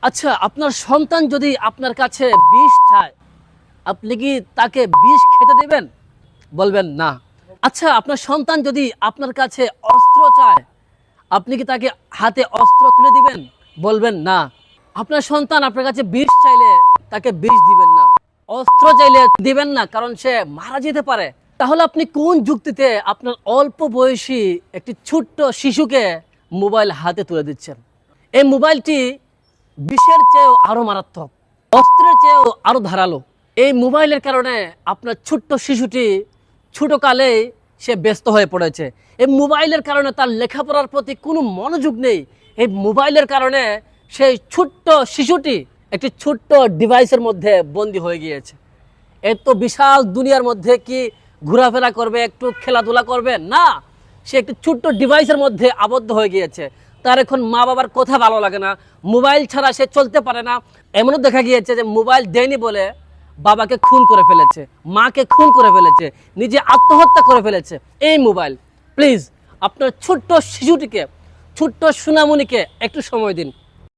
আচ্ছা, আপনার সন্তান যদি আপনার কাছে বিষ চায়, আপনি কি তাকে বিষ খেতে দেবেন? বলবেন না। আচ্ছা, আপনার সন্তান যদি আপনার কাছে অস্ত্র চায়, আপনি কি তাকে হাতে অস্ত্র তুলে দিবেন? বলবেন না। আপনার সন্তান আপনার কাছে বিষ চাইলে তাকে বিষ দিবেন না, অস্ত্র চাইলে দিবেন না, কারণ সে মারা যেতে পারে। তাহলে আপনি কোন যুক্তিতে আপনার অল্প বয়সী একটি ছোট্ট শিশুকে মোবাইল হাতে তুলে দিচ্ছেন? এই মোবাইলটি বিষের চেয়েও আরো মারাত্মক, অস্ত্রের চেয়েও আরো ধারালো। এই মোবাইলের কারণে আপনার ছোট্ট শিশুটি ছোটকালেই সে ব্যস্ত হয়ে পড়েছে। এই মোবাইলের কারণে তার লেখাপড়ার প্রতি কোনো মনোযোগ নেই। এই মোবাইলের কারণে সেই ছোট্ট শিশুটি একটি ছোট্ট ডিভাইসের মধ্যে বন্দী হয়ে গিয়েছে। এত বিশাল দুনিয়ার মধ্যে কি ঘোরাফেরা করবে, একটু খেলাধুলা করবে না, সে একটি ছোট্ট ডিভাইসের মধ্যে আবদ্ধ হয়ে গিয়েছে। তার এখন মা বাবার কথা ভালো লাগে না, মোবাইল ছাড়া সে চলতে পারে না। এমনও দেখা গিয়েছে যে মোবাইল দেয়নি বলে বাবাকে খুন করে ফেলেছে, মাকে খুন করে ফেলেছে, নিজে আত্মহত্যা করে ফেলেছে এই মোবাইল। প্লিজ আপনার ছোট্ট শিশুটিকে, ছোট্ট সোনামণিকে একটু সময় দিন।